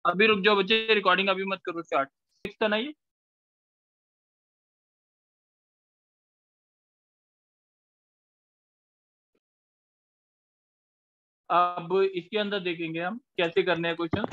अभी रुक जाओ बच्चे, रिकॉर्डिंग अभी मत करो स्टार्ट। 6 था ना ये? अब इसके अंदर देखेंगे हम कैसे करने हैं क्वेश्चन।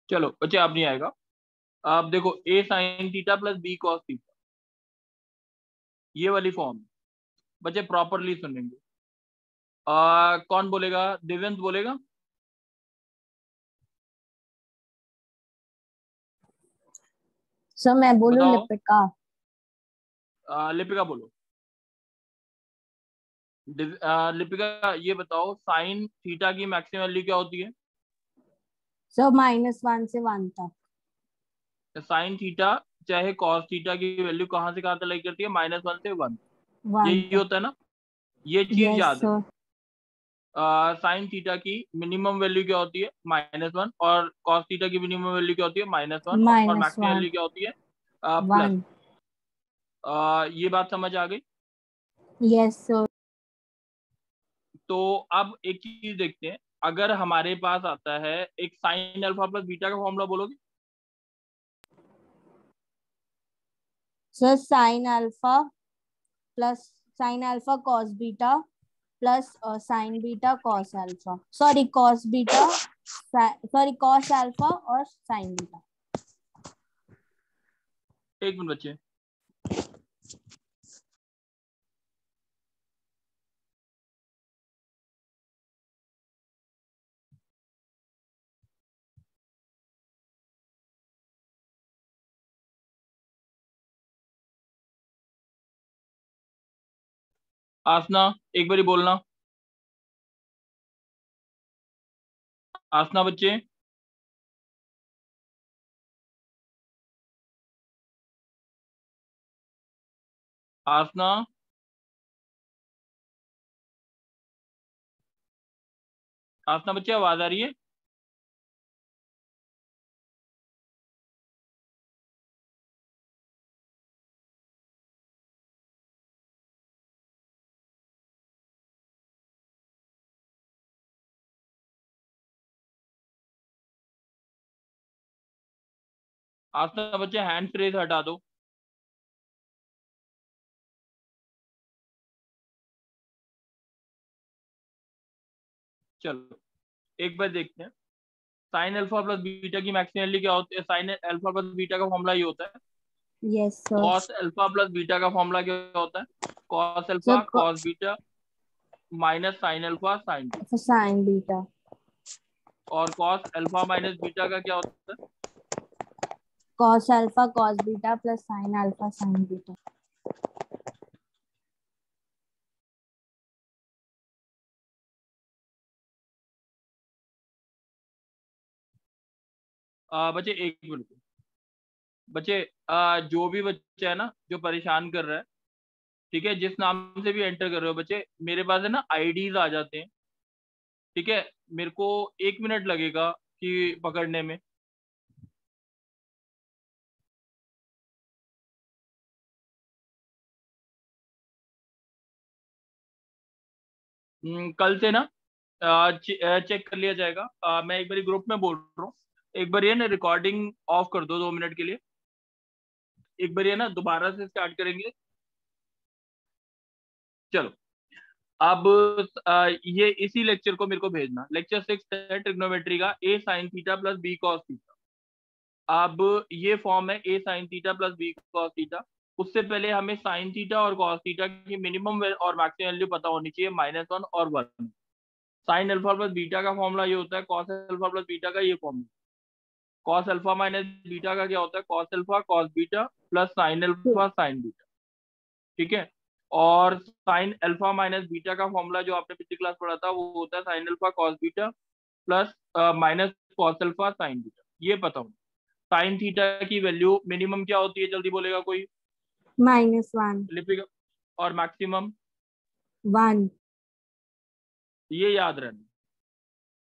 चलो बच्चे, अब नहीं आएगा। अब देखो, a sine theta plus b cos theta, ये वाली फॉर्म। बच्चे प्रॉपरली सुनेंगे। कौन बोलेगा? दिव्यंत बोलेगा। सर मैं बोलूं? बताओ। लिपिका। लिपिका बोलो। लिपिका ये बताओ, साइन थीटा की मैक्सिमम वैल्यू क्या होती है? सर -1 से 1 तक। साइन थीटा चाहे कॉस थीटा की वैल्यू कहाँ से कहाँ तक लाई करती है? -1 से 1। 1 यही तक। होता है ना? ये चीज यस याद है। सर। साइन थीटा की मिनिमम वैल्यू क्या होती है? -1। और कॉस थीटा की मिनिमम वैल्यू क्या होती है? -1। और मैक्सिमम -1। वैल्यू क्या होती है? प्लस। 1। ये बात समझ आ गई? Yes sir. तो अब एक चीज देखते हैं। अगर हमारे पास आता है एक साइन अल्फा प्लस बीटा का फॉर्मूला, बोलोगे? Sir sine alpha cos beta plus sign beta cos alpha, sorry cos beta, sorry cos alpha और साइन बीटा। एक मिनट बच्चे। आसना, एक बारी बोलना। आसना बच्चे। आसना। आसना बच्चे, आवाज आ रही है? आसना बच्चे, हैंड फ्रेज हटा दो। चलो एक बार देखते हैं। साइन अल्फा प्लस बीटा की मैक्सिमम वैल्यू क्या होती है? साइन अल्फा प्लस बीटा का फॉर्मूला ये होता है। Yes sir. Cos alpha plus beta का फॉर्मूला क्या होता है? Cos sir alpha cos beta minus sine alpha sign beta. Sign beta. और कॉस अल्फा माइनस बीटा का क्या होता है? Cos alpha cos beta plus sine alpha sign beta. बच्चे एक मिनट। बच्चे, जो भी बच्चा है ना जो परेशान कर रहा है, ठीक है, जिस नाम से भी एंटर कर रहे हो बच्चे, मेरे पास है ना आईडीज आ जाते हैं। ठीक है, मेरे को 1 मिनट लगेगा कि पकड़ने में। कल से ना चेक कर लिया जाएगा। मैं एक बार ग्रुप में बोल रहा हूँ, एक बार ये ना रिकॉर्डिंग ऑफ कर दो 2 मिनट के लिए। एक बार ये ना दोबारा से स्टार्ट करेंगे। चलो। अब ये इसी लेक्चर को मेरे को भेजना। लेक्चर 6 है ट्रिग्नोमेट्री का, a sine theta plus b cos theta. अब ये फॉर्म है a sine theta plus b cos theta. उससे पहले हमें साइन थीटा और कॉस थीटा की मिनिमम और मैक्सिमम वैल्यू पता होनी चाहिए, -1 और 1। साइन अल्फा प्लस बीटा का फॉर्मूला ये होता है, कॉस अल्फा प्लस बीटा का ये formula. Cos alpha minus beta का क्या होता है? Cos alpha cos beta plus sine alpha sign beta. ठीक है। और साइन अल्फा माइनस बीटा का फॉर्मूला जो आपने पिछली क्लास पढ़ा था वो होता है sine alpha cos beta plus minus cos alpha sine theta, ये पता हो। साइन थीटा की वैल्यू मिनिमम क्या होती है, जल्दी बोलेगा कोई? -1 लिपिका। और मैक्सिमम? 1। ये याद रहना।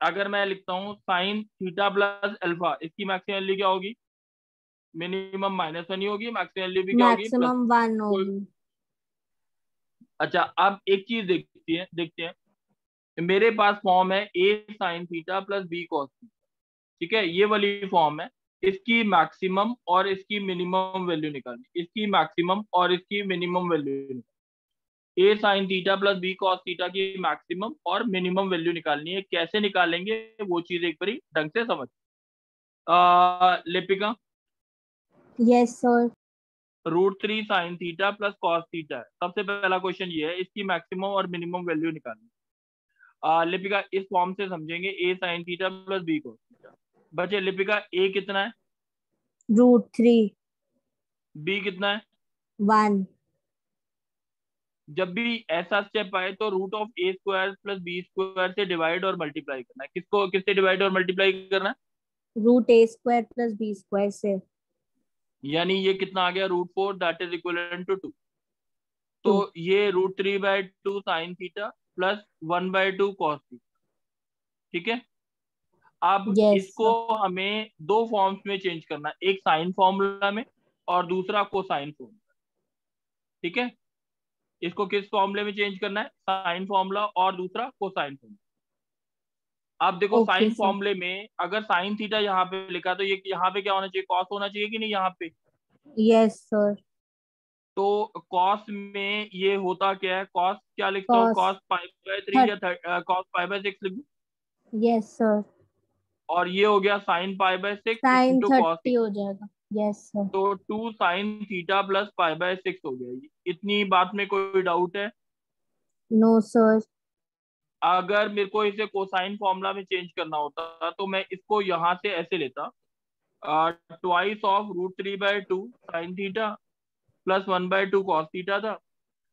अगर मैं लिखता हूँ साइन थीटा प्लस अल्फा, इसकी मैक्सिमम वैल्यू क्या होगी? मिनिमम -1 ही होगी, मैक्सिमम वैल्यू भी क्या होगी? प्लस। मैक्सिमम 1 कोई। होगी। अच्छा, अब एक चीज देखते हैं। मेरे पास फॉर्म है a sine theta plus b cos theta, ठीक है, ये वाली फॉर्म है। इसकी मैक्सिमम और इसकी मिनिमम वैल्यू निकालनी, इसकी मैक्सिमम और इसकी मिनिमम वैल्यू निकालनी। A sine theta plus b cos theta की मैक्सिमम और मिनिमम वैल्यू निकालनी है। कैसे निकालेंगे वो चीज एक बारी ढंग से समझ। Lipika. Yes sir. √3 sign theta plus cos theta है, सबसे पहला क्वेश्चन ये है, इसकी मैक्सिमम और मिनिमम वैल्यू निकालनी। लिपिका इस फॉर्म से समझेंगे, a sine theta plus b cos theta. बचे लिपिका, ए कितना है? √3। बी कितना है? 1। जब भी ऐसा स्टेप आए तो √A² प्लस B² से डिवाइड और मल्टीप्लाई करना है। किसको किससे डिवाइड और मल्टीप्लाई करना है? √A² प्लस B² से। यानी ये कितना आ गया? √4 दैट इज इक्वलेंट टू 2। तो 2। ये √3/2 sine theta plus 1/2 cos theta, ठीक है। अब यस इसको सर। हमें दो फॉर्म्स में चेंज करना है, एक साइन फॉर्मूला में और दूसरा कोसाइन फॉर्मूला, ठीक है। इसको किस फॉर्मूले में चेंज करना है? साइन फॉर्मूला और दूसरा कोसाइन फॉर्मूला। आप देखो ओके साइन सर। फॉर्मूले में अगर साइन थीटा यहाँ पे लिखा तो ये यहाँ पे क्या होना चाहिए? कॉस होना चाहिए कि नहीं यहाँ पे? Yes sir. तो कॉस में ये होता क्या है? कॉस क्या लिखता हूँ? कॉस cos π/3 थर्ट। या cos π/6 लिख दूँ। Yes sir. और ये हो गया sin π/6 sine into cos 30 theta. हो जाएगा। Yes sir. तो 2 sin थीटा प्लस π/6 हो गया। इतनी बात में कोई डाउट है? No sir. अगर मेरे को इसे कोसाइन फॉर्मूला में चेंज करना होता तो मैं इसको यहाँ से ऐसे लेता, twice of √3/2 sine theta plus 1/2 cos theta था।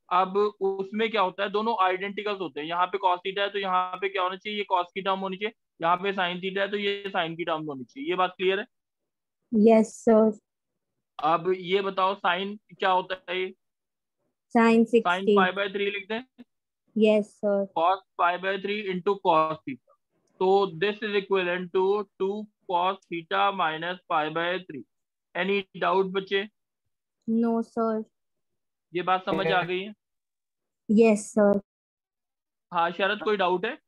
अब उसमें क्या होता है, दोनों आइडेंटिकल्स होते हैं। यहाँ पे कॉस थीटा है तो यहाँ पे क्या होना चाहिए? ये कॉस की टर्म होनी चाहिए। यहाँ पे साइन थीटा है तो ये साइन की टर्म होनी चाहिए। ये बात क्लियर है? Yes sir. अब ये बताओ साइन क्या होता है? ये साइन साइन 60। π/3 लिखते हैं, yes sir. Cos π/3 into cos theta. तो this is equal to 2 cos theta minus π/3। Any doubt बच्चे? No sir. ये बात समझ आ गई है? Yes sir. हाँ शरद, कोई डाउट है?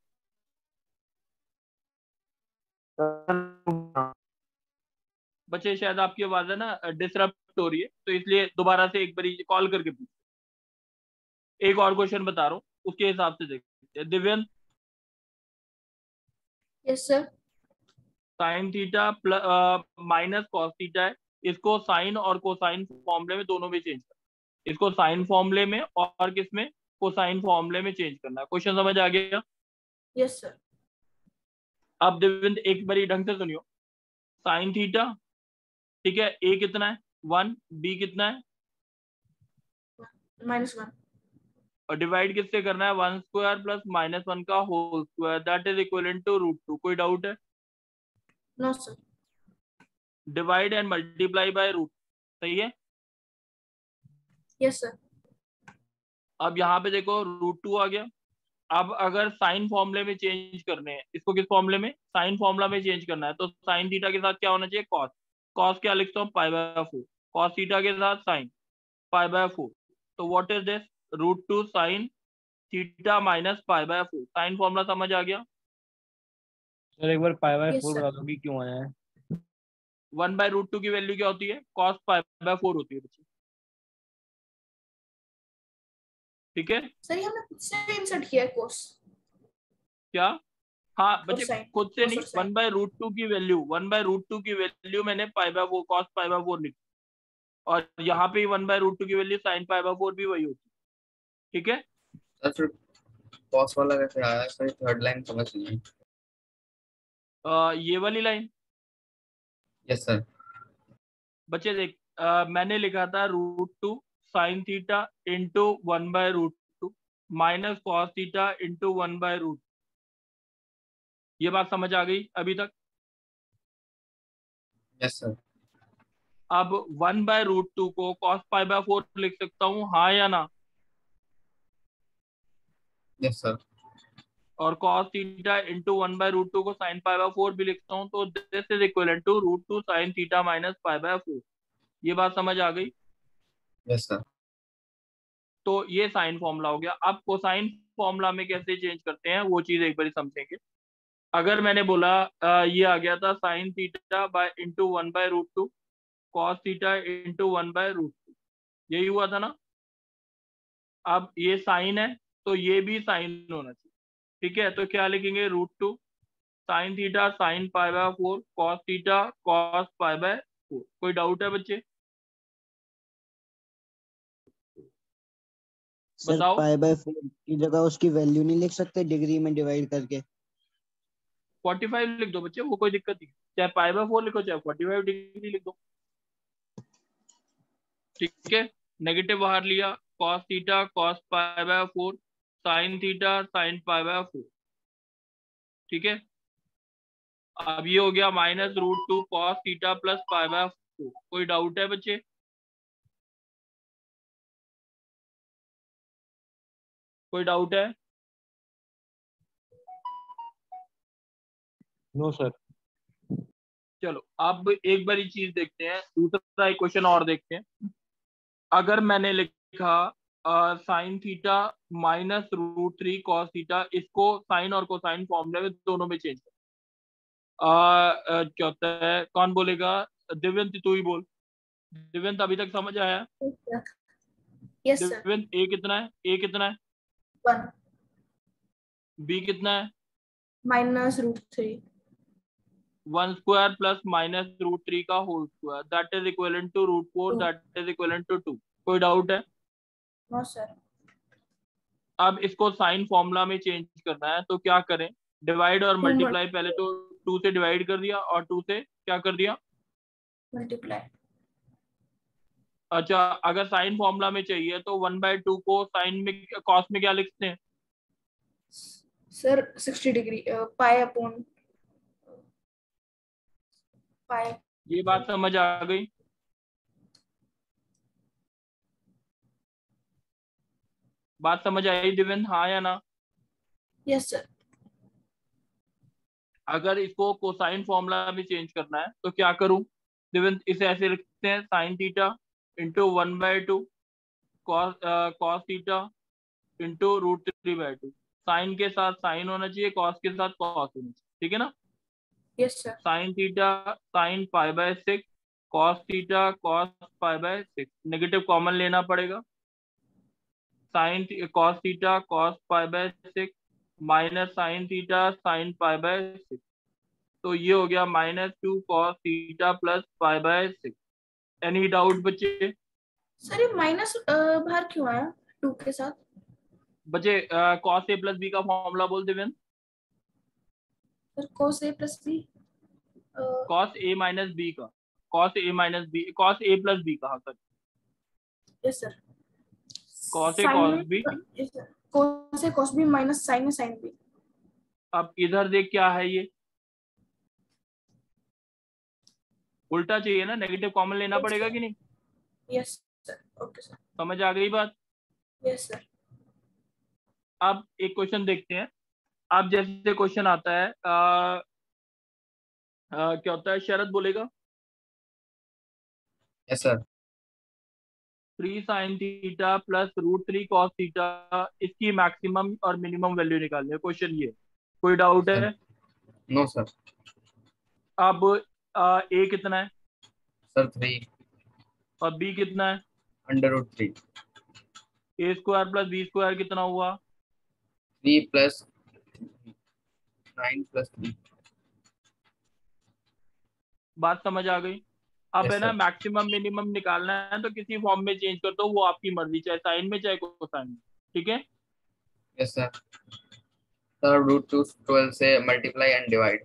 बच्चे शायद आपकी आवाज है ना डिसरप्ट हो रही है, तो इसलिए दोबारा से एक बारी कॉल करके पूछ। एक और क्वेश्चन बता रहा हूँ, उसके हिसाब से देखते हैं। Divyan. Yes sir. Sine theta plus minus cos theta है, इसको साइन और कोसाइन फॉर्मूले में दोनों में चेंज करना। इसको साइन फॉर्मूले में और किसमें? कोसाइन फॉर्मूले में चेंज करना है। क्वेश्चन समझ आ गया? Yes sir. अब दिव्यन एक बारी ढंग से सुनियो। साइन थीटा, ठीक है, ए कितना है? 1, बी कितना है? -1। और डिवाइड किससे करना है? 1² प्लस -1 का whole square that is equal to √2। कोई डाउट है? No sir. Divide and multiply by root, सही है। Yes sir. अब यहाँ पे देखो √2 आ गया। अब अगर साइन फॉर्मूले में चेंज करने हैं, इसको किस फॉर्मूले में? साइन फॉर्मूला में चेंज करना है, तो साइन थीटा के साथ क्या होना चाहिए? कॉस। कॉस क्या लिखता हूँ? π/4। कॉस थीटा के साथ साइन π/4। तो what is this? √2 sine theta minus π/4। Sine formula समझ आ गया? सर एक बार Yes, π/4 sir. बता दो कि क्यों आया है। 1/√2 की वैल्यू क्या होती है? कॉस π/4 होती है बच्चे, ठीक है। सर ये हमने खुद से इंसर्ट किया है कोर्स क्या? हाँ और बच्चे, साइन। खुद से कोस नहीं, और साइन। 1/√2 की वैल्यू, 1/√2 की वैल्यू मैंने π/4 कॉस π/4 लिखी। और यहाँ पे 1/√2 की वैल्यू साइन π/4 भी वही होती है, ठीक है। सर फिर कॉस वाला कैसे आया? सर थर्ड लाइन समझ नहीं आई। ये वाली लाइन यस सर। बच्चे देख, मैंने लिखा था √2 sine theta into 1/√2 minus cos theta into 1/√2। ये बात समझ आ गई अभी तक? Yes sir. अब 1/√2 को cos π/4 लिख सकता हूँ, हाँ या ना? Yes sir. और cos थीटा इंटू 1/√2 को sin π/4 भी लिखता हूँ, तो this is equal to √2 sin theta minus π/4। ये बात समझ आ गई? Yes sir. तो ये साइन फॉर्मूला हो गया। अब कोसाइन फॉर्मूला में कैसे चेंज करते हैं वो चीज एक बार समझेंगे। अगर मैंने बोला ये आ गया था sine theta by into 1/√2 cos theta into 1/√2, यही हुआ था ना? अब ये साइन है तो ये भी साइन होना चाहिए, ठीक है? तो क्या लिखेंगे? √2 sine theta sine π/4 cos theta cos π/4। कोई डाउट है बच्चे? सर बताओ। π/4 की जगह उसकी वैल्यू नहीं लिख सकते डिग्री में डिवाइड करके? 45 लिख दो बच्चे, वो कोई दिक्कत नहीं, चाहे π/4 लिखो चाहे 45 डिग्री लिख दो, ठीक है? नेगेटिव बाहर लिया, cos theta cos π/4 sin theta sin π/4, ठीक है? अब ये हो गया -√2 cos थीटा प्लस π/4। कोई डाउट है बच्चे? कोई डाउट है? No sir. चलो अब एक बारी चीज देखते हैं, दूसरा एक क्वेश्चन और देखते हैं। अगर मैंने लिखा साइन थीटा -√3 cos थीटा, इसको साइन और कोसाइन फॉर्मूले में दोनों में चेंज कर, क्या होता है? कौन बोलेगा? दिव्यंत तू ही बोल। दिव्यंत अभी तक समझ आया? Yes sir. दिव्यंत ए कितना है? ए कितना है? 1 बी कितना है? -√3 1 स्क्वायर प्लस -√3 का whole square, that is equal to √4, that is equal to 2। कोई डाउट है? No sir. अब इसको साइन फॉर्मूला में चेंज करना है तो क्या करें? डिवाइड और मल्टीप्लाई, पहले तो 2 से डिवाइड कर दिया और 2 से क्या कर दिया? मल्टीप्लाई। अच्छा, अगर साइन फॉर्मूला में चाहिए तो 1/2 को साइन में कॉस में क्या लिखते हैं? Sir 60 degree pi upon pi. ये बात समझ आ गई? बात समझ आई दिव्यंत, हाँ या ना? Yes sir. अगर इसको कोसाइन फॉर्मूला में चेंज करना है तो क्या करूं दिव्यंत? इसे ऐसे लिखते हैं sine theta into 1/2 cos theta into √3/2। Sine के साथ साइन होना चाहिए, कॉस के साथ कॉस होना चाहिए, ठीक है ना? Yes sir. Sine theta sine π/6 cos theta cos π/6, negative common लेना पड़ेगा। Sine cos theta cos π/6 minus sine theta sine π/6, तो ये हो गया -2 cos theta plus π/6। Any doubt बच्चे? सर ये माइनस बाहर क्यों आया 2 के साथ? बच्चे cos a प्लस बी का फॉर्मूला बोल देवें। Sir cos a plus b cos a minus b का, cos a minus b, cos a plus b कहा sir? Yes sir. cos a cos b। cos a cos b minus sin a sin b। अब इधर देख क्या है, ये उल्टा चाहिए ना, नेगेटिव कॉमन लेना पड़ेगा कि नहीं? Yes sir. Okay sir. समझ आ गई बात? Yes sir. अब एक क्वेश्चन देखते हैं। अब जैसे क्वेश्चन आता है क्या होता है? शरद बोलेगा। Yes sir. 3 sin theta plus √3 cos theta, इसकी मैक्सिमम और मिनिमम वैल्यू निकालनी है, क्वेश्चन ये। कोई डाउट है? No sir. अब ए कितना है सर 3 और बी कितना है? √3। ए स्क्वायर प्लस बी स्क्वायर कितना हुआ? 3 प्लस 9 प्लस 3। बात समझ आ गई? अब Yes, है ना, sir. मैक्सिमम मिनिमम निकालना है तो किसी फॉर्म में चेंज कर दो, वो आपकी मर्जी, चाहे साइन में चाहे कोसाइन में, ठीक है? Yes sir. सर √2 12 से मल्टीप्लाई एंड डिवाइड।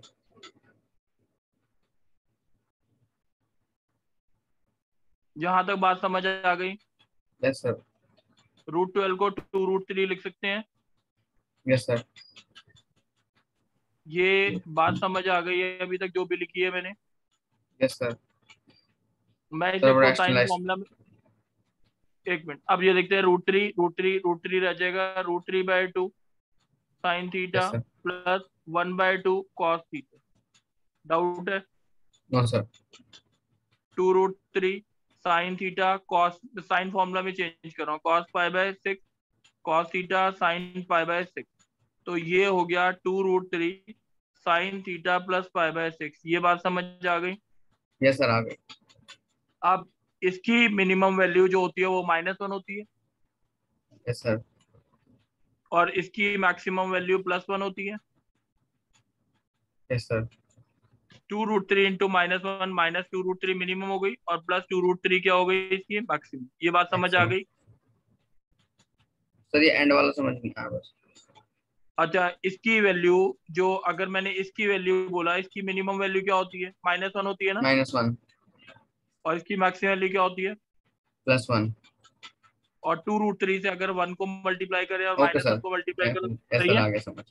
जहां तक बात समझ आ गई? Yes sir. √12 को 2√3 लिख सकते हैं। Yes sir. ये बात समझ आ गई है अभी तक जो भी लिखी है मैंने? Yes sir. मैं इसे सब कोसाइन rationalized. फॉर्मूला में, एक मिनट, अब ये देखते हैं रूट थ्री रह जाएगा, √3/2 sine theta Yes sir. Plus 1/2 cos theta. Doubt है? No sir. 2√3 sine theta cos, sine formula में चेंज कर रहा हूँ, cos π/6 कॉस थीटा साइन π/6, तो ये हो गया 2√3 साइन थीटा प्लस π/6। ये बात समझ आ गई? Yes sir, आ गई। अब इसकी मिनिमम वैल्यू जो होती है वो -1 होती है, Yes sir. और इसकी मैक्सिमम वैल्यू +1 होती है। Yes sir. 2√3 into -1 minus 2√3 minimum हो गई, और प्लस 2√3 क्या हो गई इसकी मैक्सिमम। ये बात समझ आ गई? सर ये एंड वाला समझ नहीं आया बस। अच्छा, इसकी वैल्यू जो, अगर मैंने इसकी वैल्यू बोला, इसकी मिनिमम वैल्यू क्या होती है? -1 होती है ना, -1 और इसकी मैक्सिमम वैल्यू क्या होती है? +1। और 2√3 से अगर 1 को मल्टीप्लाई करें और ओके -1 सर। को मल्टीप्लाई करें, यस सही सर, है? आ गया समझ।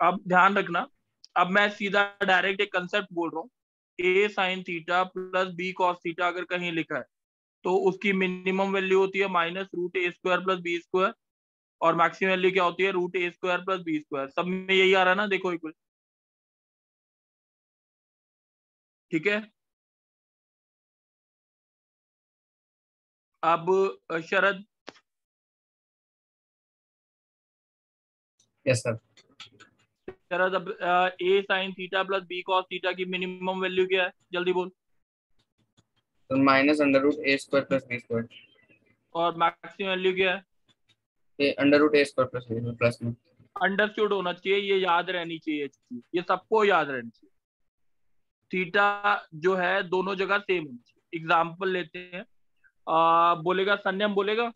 अब ध्यान रखना, अब मैं सीधा डायरेक्ट एक कंसेप्ट बोल रहा हूँ, a sign theta plus b cos theta अगर कहीं लिखा है तो उसकी मिनिमम वैल्यू होती है -√a² प्लस b², और मैक्सिमम वैल्यू क्या होती है? √a² plus b²। सब में यही आ रहा है ना, देखो इक्वल, ठीक है? अब शरद, यस सर। शरद, अब a sign theta plus b cos theta की मिनिमम वैल्यू क्या है? जल्दी बोल। तो -√a² प्लस b²। और मैक्सिमम वैल्यू क्या है? ये √a² प्लस b² प्लस में। अंडरस्टूड होना चाहिए, ये याद रहनी चाहिए चीज, ये सबको याद रहनी चाहिए। थीटा जो है दोनों जगह सेम होनी चाहिए। एग्जाम्पल लेते हैं, बोलेगा संयम, बोलेगा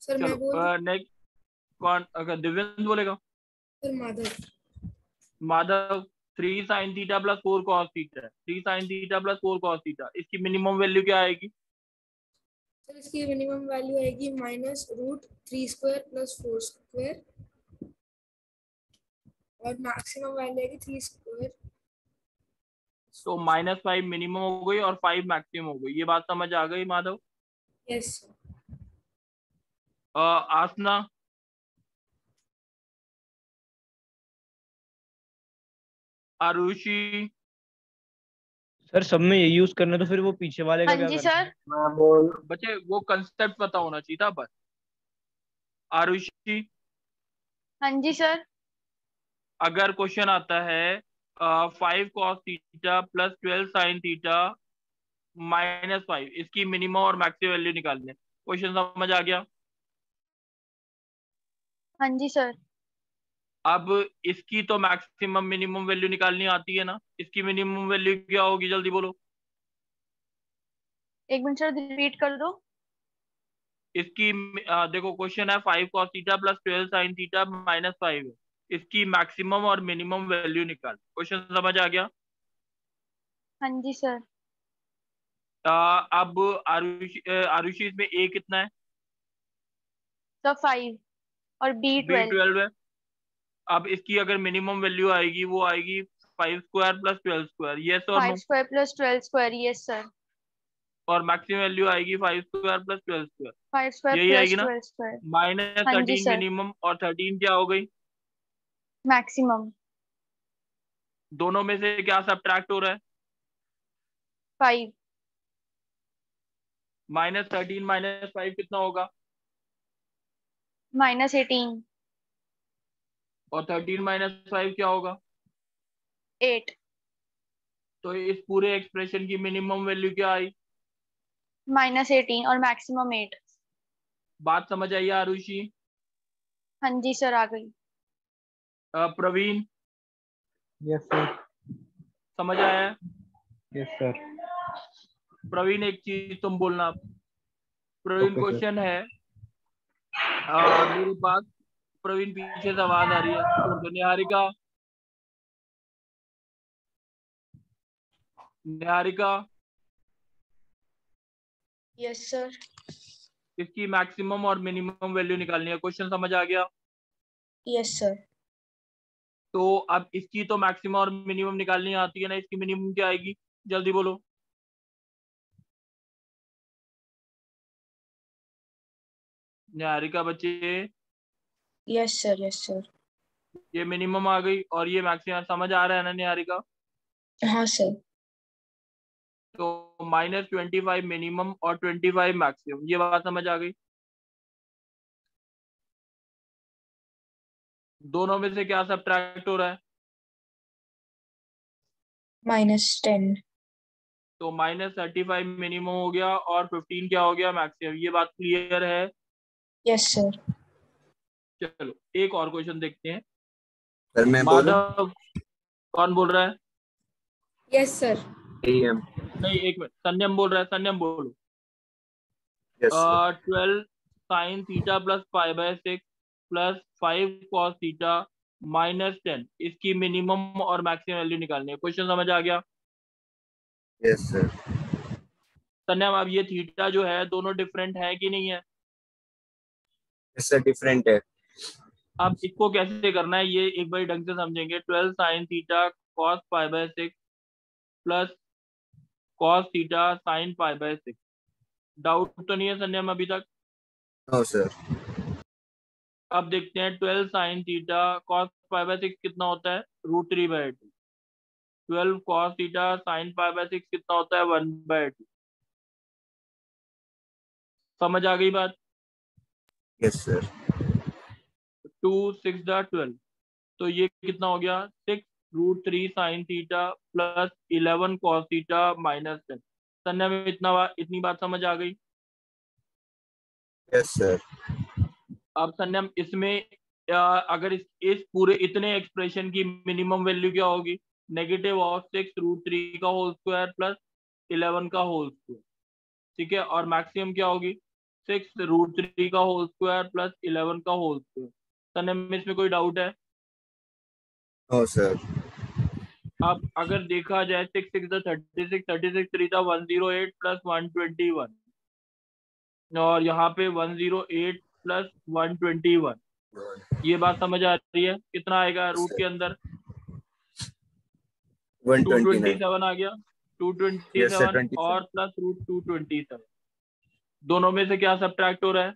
सर मैं बोल चलो नेक्स्ट। कौन? अगर दिव्यंत बोलेगा। Sir Madhav. Madhav, 3 sign theta plus 4 cos theta है, 3 sign theta plus 4 cos theta, इसकी मिनिमम वैल्यू क्या आएगी? सर इसकी मिनिमम वैल्यू आएगी -√3² प्लस 4² और मैक्सिमम वैल्यू आएगी 3²। तो -5 मिनिमम हो गई और 5 मैक्सिमम हो गई। ये बात समझ आ गई Madhav? Yes sir. Aasna, Arushi, sir सब में ये यूज करना, तो फिर वो पीछे वाले का हाँ क्या जी करना है? सर। बच्चे वो कंसेप्ट पता होना चाहिए था बस। आरुषि, हाँ जी सर। अगर क्वेश्चन आता है 5 cos theta plus 12 sine theta -5, इसकी मिनिमम और मैक्सिमम वैल्यू निकालनी है, क्वेश्चन समझ आ गया? हाँ जी सर। अब इसकी तो मैक्सिमम मिनिमम वैल्यू निकालनी आती है ना, इसकी मिनिमम वैल्यू क्या होगी? जल्दी बोलो। एक मिनट सर, रिपीट कर दो। इसकी देखो, क्वेश्चन है 5 cos theta plus 12 sine theta -5 है, इसकी मैक्सिमम और मिनिमम वैल्यू निकाल। क्वेश्चन समझ आ गया? हाँ जी सर। अब आरुषि इसमें a कितना है? सर 5 और बी b 12। 12 है। अब इसकी अगर मिनिमम वैल्यू आएगी वो आएगी 5² प्लस 12², यस और नो? 5² plus 12², yes sir. और मैक्सिमम वैल्यू आएगी 5² प्लस 12², 5² यही आएगी प्लस ना? 12²। हाँ जी -13 सर। मिनिमम और 13 क्या हो गई? मैक्सिमम। दोनों में से क्या सब्ट्रैक्ट हो रहा है? 5। -13 -5 कितना होगा? -18। और 13 -5 क्या होगा? 8। तो इस पूरे एक्सप्रेशन की मिनिमम वैल्यू क्या आई? -18 और मैक्सिमम 8। बात समझ आई आरुषि? हाँ जी सर, आ गई। Praveen, yes sir. समझ आया है? Yes sir. प्रवीण एक चीज तुम बोलना। Praveen, okay sir. क्वेश्चन है मेरे पास। प्रवीण, पीछे से आवाज आ रही है, सुन तो। Niharika, Niharika, yes sir. इसकी मैक्सिमम और मिनिमम वैल्यू निकालनी है, क्वेश्चन समझ आ गया? Yes sir. तो अब इसकी तो मैक्सिमम और मिनिमम निकालनी आती है ना, इसकी मिनिमम क्या आएगी, जल्दी बोलो। निहारिका बच्चे, यस सर, यस सर। ये मिनिमम आ गई और ये मैक्सिमम, समझ आ रहा है ना निहारिका? हाँ सर। तो -25 मिनिमम और 25 मैक्सिमम, ये बात समझ आ गई। दोनों में से क्या सब्ट्रैक्ट हो रहा है? -10। तो -35 मिनिमम हो गया और 15 क्या हो गया, मैक्सिमम। ये बात क्लियर है? Yes sir. चलो एक और क्वेश्चन देखते हैं। सर मैं बोलूं? माधव, कौन बोल रहा है? Yes sir. AM। नहीं, एक मिनट, संयम बोल रहा है, संयम बोलो। Yes sir. 12 sin theta plus π/6 plus 5 cos theta -10, इसकी मिनिमम और मैक्सिमम वैल्यू निकालनी है। क्वेश्चन समझ आ गया? Yes sir. संयम, अब ये थीटा जो है दोनों डिफरेंट है कि नहीं है? यस सर, डिफरेंट है। अब इसको कैसे करना है ये एक बार ढंग से समझेंगे। 12 sin theta cos π/6 plus cos theta sin π/6। Doubt तो नहीं है संयम अभी तक? No sir. अब देखते हैं 12 sin थीटा cos π/6 कितना होता है, √3/2। 12 cos थीटा sin π/6 कितना होता है, 1/2। समझ आ गई बात? Yes sir. 2 6 12, तो ये कितना हो गया, 6 √3 sin theta plus 11 cos theta -10। संयम में इतनी बात समझ आ गई? Yes sir. अब संयम इसमें अगर इस पूरे इतने एक्सप्रेशन की मिनिमम वैल्यू क्या होगी, -6 √3 का होल स्क्वायर प्लस 11 का होल स्क्वायर, ठीक है। और मैक्सिमम क्या होगी, 6 √3 का होल स्क्वायर प्लस 11 का होल स्क्वायर। संयम में इसमें कोई डाउट है? No sir. अब अगर देखा जाए 6 6 36, 36 3 108 प्लस 121, और यहाँ पे 108 प्लस 121, ये बात समझ आ रही है? कितना आएगा रूट के अंदर? 129। 227 आ गया। Yes sir, 227 27। और प्लस √227, दोनों में से क्या सब्ट्रैक्ट हो रहा है?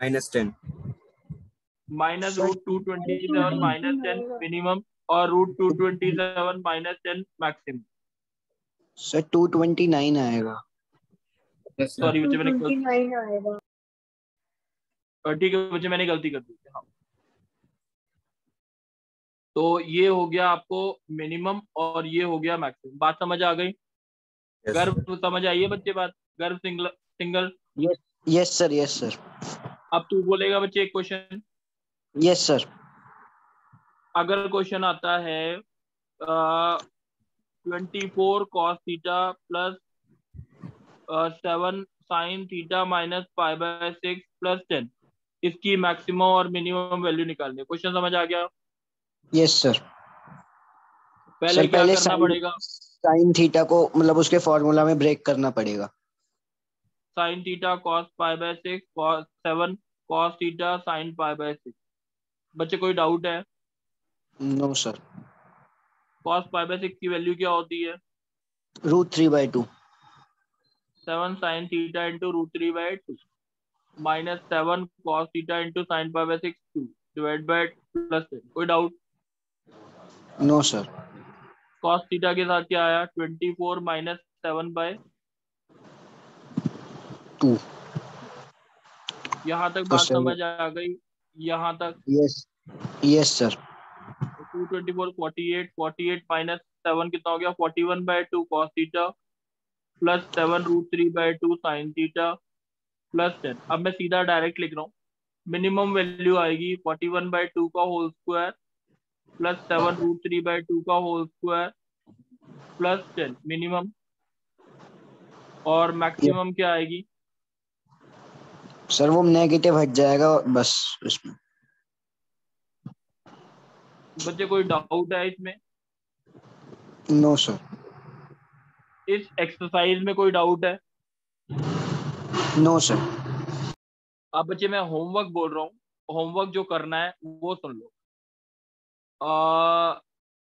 -10। -√227 -10 मिनिमम और √227 -10 मैक्सिमम। सर 229 आएगा। Yes sir. सॉरी बच्चे, मैंने 229 आएगा। ठीक है बच्चे, मैंने गलती कर दी। हाँ, तो ये हो गया आपको मिनिमम और ये हो गया मैक्सिमम। बात समझ आ गई? यस गर्व समझ आई है बच्चे बात? Garv Singhal. Yes sir, yes sir. अब तू बोलेगा बच्चे एक क्वेश्चन। Yes sir. अगर क्वेश्चन आता है 24 cos theta plus 7 sin theta -π/6 plus 10, इसकी मैक्सिमम और मिनिमम वैल्यू निकालनी है। क्वेश्चन समझ आ गया? Yes sir. पहले सर क्या पहले करना पड़ेगा? साइन थीटा को मतलब उसके फॉर्मूला में ब्रेक करना पड़ेगा। sin theta cos π/6 cos 7 cos theta sin π/6। बच्चे कोई डाउट है? No sir. cos π/6 की वैल्यू क्या होती है? √3/2। 7 sin theta into √3/2 -7 cos theta into sin π/6 2 divide by +10। कोई doubt? No sir. cos theta के साथ क्या आया, 24 -7/2। यहाँ तक तो बात सर समझ आ गई? यहाँ तक? Yes, yes sir. 224 48 48 -7 कितना हो गया, 41/2 cos theta plus 7 √3/2 sin theta plus 10। अब मैं सीधा डायरेक्ट लिख रहा हूँ। मिनिमम वैल्यू आएगी 41/2 का होल स्क्वायर प्लस 7 √3/2 का होल स्क्वायर प्लस 10 मिनिमम, और मैक्सिमम क्या आएगी? सर वो नेगेटिव हट जाएगा बस इसमें। बच्चे कोई डाउट है इसमें? No sir. इस एक्सरसाइज में कोई डाउट है? No sir. अब बच्चे मैं होमवर्क बोल रहा हूँ, होमवर्क जो करना है वो सुन लो।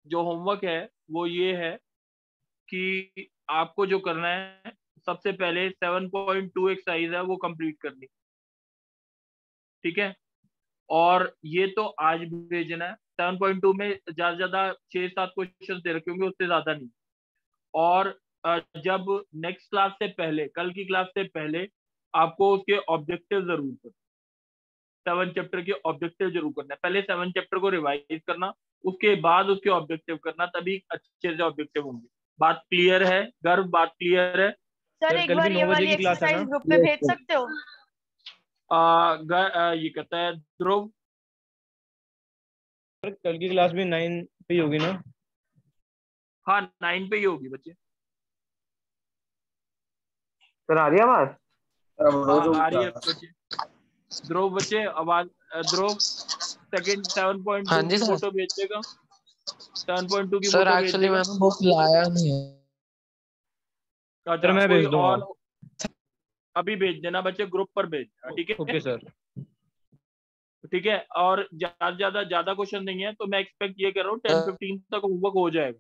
जो होमवर्क है वो ये है कि आपको जो करना है, सबसे पहले 7.2 एक्सरसाइज है वो कंप्लीट करनी, ठीक है। और ये तो आज भेजना है। 7.2 में ज्यादा से ज्यादा 6-7 क्वेश्चन दे रखे होंगे, उससे ज्यादा नहीं। और जब नेक्स्ट क्लास से पहले, कल की क्लास से पहले, आपको उसके ऑब्जेक्टिव जरूर करना, 7 चैप्टर के ऑब्जेक्टिव जरूर करना है। पहले 7 चैप्टर को रिवाइज करना, उसके बाद उसके ऑब्जेक्टिव करना, तभी अच्छे से ऑब्जेक्टिव होंगे। बात क्लियर है गर्व? बात क्लियर है? सर सर एक कल बार भी ये 9 बजे वाली की क्लास है एक्सरसाइज ना? ग्रुप पे भेज सकते हो? ये कहता है ध्रुव। सर कल की क्लास भी 9 पे ही होगी ना? हाँ 9 पे ही होगी बच्चे। सर आ रही है आवाज? सर अब रोज हाँ आ रही है होगा। बच्चे। ध्रुव बच्चे आवाज, ध्रुव सेकंड 7.2 हाँ जी की सर। फोटो भेज देगा। 7.2 की सर फोटो भेज एक्चुअली देगा। मैंने बुक लाया नहीं है। सर अच्छा मैं कोई भेज दूंगा। और? अभी भेज देना बच्चे, ग्रुप पर भेज देना, ठीक है? Okay sir. ठीक है। और ज्यादा क्वेश्चन नहीं है, तो मैं एक्सपेक्ट ये कर रहा हूँ 10-15 तक होमवर्क हो जाएगा,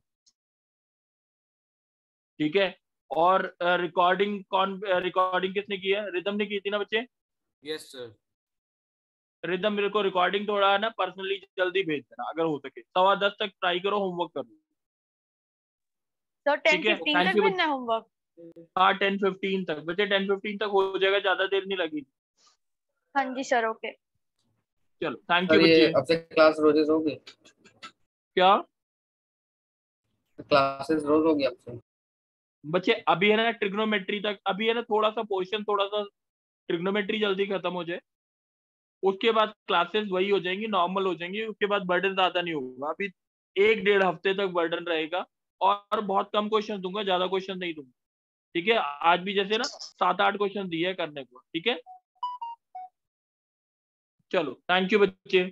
ठीक है। और रिकॉर्डिंग किसने की है? रिदम ने की थी ना बच्चे? Yes sir. रिदम मेरे को रिकॉर्डिंग थोड़ा है ना पर्सनली जल्दी भेज देना, अगर हो सके 10:15 तक ट्राई करो, होमवर्क कर लो, सर ठीक है? 10-15 थैंक तक यू। भेजना है होमवर्क? हाँ 10-15 तक बच्चे, 10-15 तक हो जाएगा, ज्यादा देर नहीं लगेगी। हाँ जी सर, ओके। चलो थैंक यू सर ये बच्चे। अब से क्लास रोजेस होगी? क्या क्लासेस रोज होगी अब से? बच्चे? अभी है ना ट्रिग्नोमेट्री तक, अभी है ना थोड़ा सा पोर्शन, थोड़ा सा ट्रिग्नोमेट्री जल्दी खत्म हो जाए, उसके बाद क्लासेस वही हो जाएंगी, नॉर्मल हो जाएंगी, उसके बाद बर्डन ज्यादा नहीं होगा। अभी 1-1.5 हफ्ते तक बर्डन रहेगा, और बहुत कम क्वेश्चन दूंगा, ज्यादा क्वेश्चन नहीं दूंगा, ठीक है? आज भी जैसे ना 7-8 क्वेश्चन दिए करने को, ठीक है? चलो थैंक यू बच्चे।